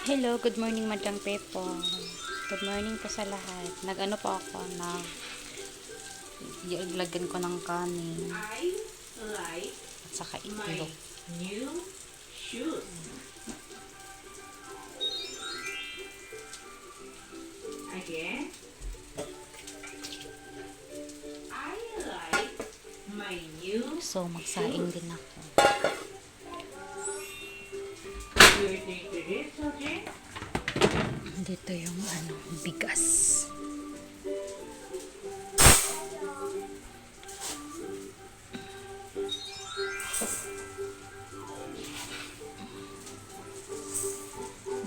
Hello, good morning Madam Pepo. Good morning po sa lahat. Nag-ano po ako na ilagyan ko ng kanin I like at saka my itlog. new shoes. Again. I like my new So, magsaing din ako. You're going to this, okay? Dito yung bigas.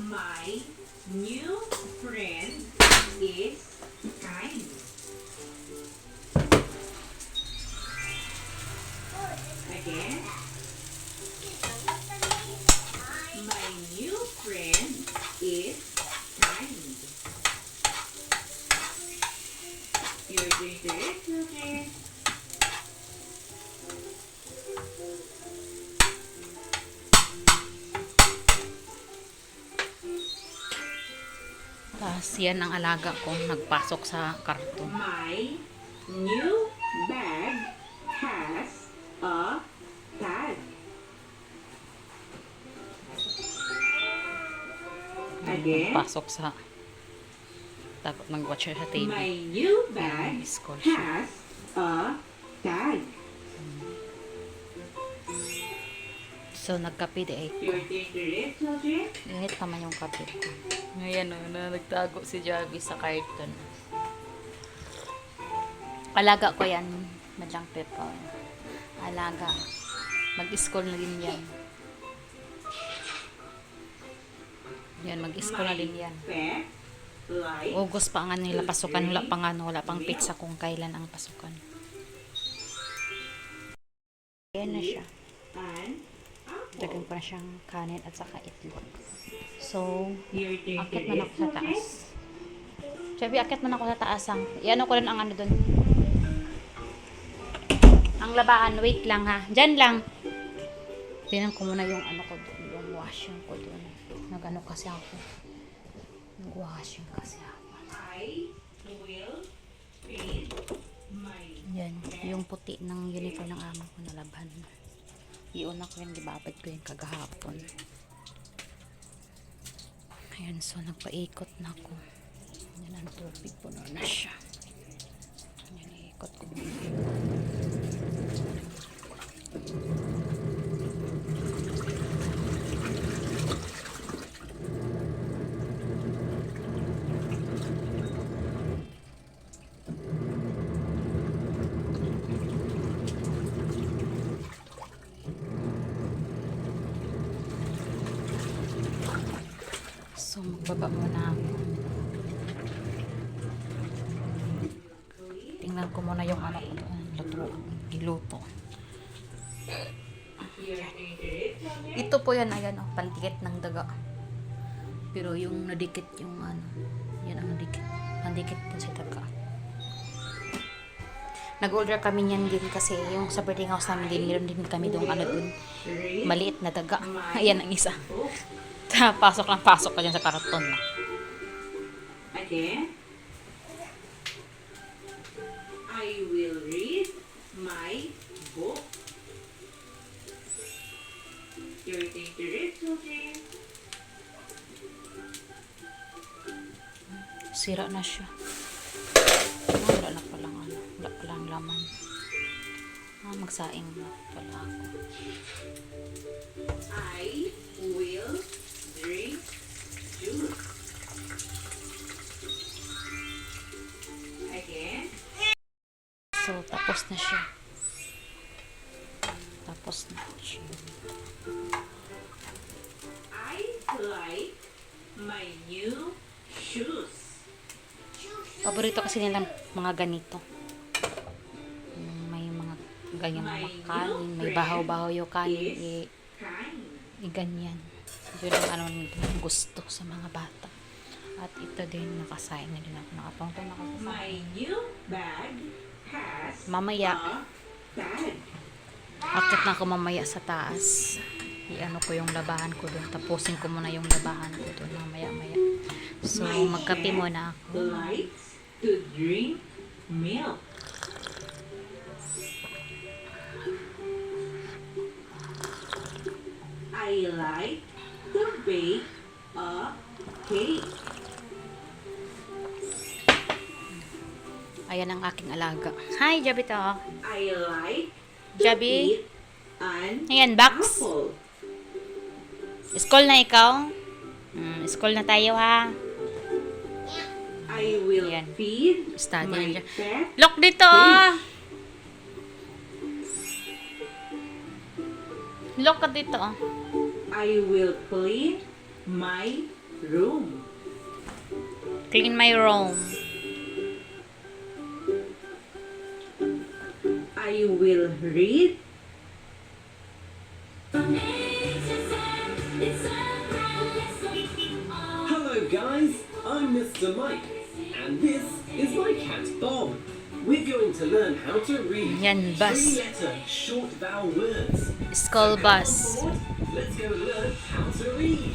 My new friend is kind. Again. My new friend is kind. You're doing this, okay? Tapos yan ang alaga ko. Nagpasok sa karton. My new bag has a tag. Again. Nagpasok sa takot mag-watch siya sa TV. My new bag School siya. has a tag. So, nagkape di ay You're doing this, okay? init naman yung kape ko. Ngayon nagtago si Javi sa karton. Alaga ko yan, Madlang Pepo. Alaga. Mag-school na din yan. Yan, mag-school na din yan. Pet like August pa nga nila pasukan. Wala pa nga, wala pang pizza kung kailan ang pasukan. Yan na siya. and Dagan ko na siyang kanin at saka itlog. So, you're doing akit man ako this, sa okay? taas. Sabi, akit man ako sa taas. Iano ko rin ang ano dun. Ang labaan. Wait lang ha. Diyan lang. Tinan ko muna yung ano ko dun. Yung washing ko dun. Nag-ano kasi ako. Nag-washing kasi ako. I will feed my Yan. Yung puti ng uniform ng ama ko na laban. Iuna ko yan. Gibabad ko yan kagahapon. Ayan. So, nagpaikot na ako. Yan ang tubig. Puno na siya. Yan. Ikot ko. So, magbaba muna ako. Tingnan ko muna yung ano ko doon. Giluto. you're doing this, okay? Ito po yan, ayan oh, pandikit ng daga. Pero yung nadikit yung ano, yan ang nadikit. Pandikit din sa daga. Nag-order kami niyan din kasi yung sa birthday house namin din, meron din kami doon ano dun, Read maliit na daga. Ayan ang isa. book. Pasok lang pasok ka dyan sa karton. No? Again. I will read my book. You're doing this, okay? Sira na siya. Wala na palang ano, wala palang laman. Magsaing na pala ako. I will drink juice. Again. So, tapos na siya. Tapos na siya. I like my new shoes. Paborito kasi nilang mga ganito. Yung may mga ganyan mga kanin. May bahaw-bahaw yung kanin. Kind. Ganyan. Yun ang ano nila gusto sa mga bata. At ito din, nakasaing na din ako. Nakapangtong My nakasaing. new bag has Mamaya, a tag. akit na ako mamaya sa taas. i-ano ko yung labahan ko doon. Tapusin ko muna yung labahan ko doon mamaya-maya. So, magkape muna ako. Likes to drink milk. I like to bake a cake. Ayan ang aking alaga. Hi, Jabito. I like to Jabi? eat an Ayan, Bax. apple. School na ikaw? School na tayo, ha? I will Ayan. feed Study na my siya. pet. Look dito, oh. Look ka dito, oh. I will clean my room. Clean my room. I will read. Hello guys, I'm Mr. Mike, and this is my cat Bob. We're going to learn how to read Yan, bus. three-letter short vowel words. School So come bus. on board, let's go learn how to read.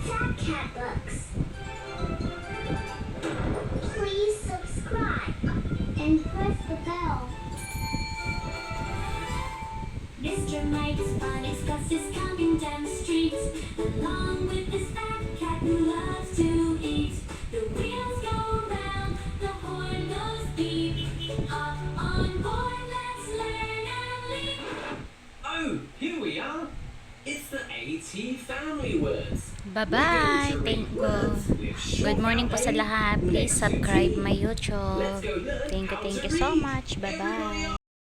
Sad Cat Books. Please subscribe and press the bell. Mr. Mike's Phonics Bus is coming down the street, along with this fat cat who loves to eat. The wheels go round, the horn goes beep. Hop on board, let's learn and leap. Oh, here we are. It's the AT family words. Bye-bye. Thank you. Good morning po sa lahat. Please subscribe my YouTube. Thank you so much. Bye-bye.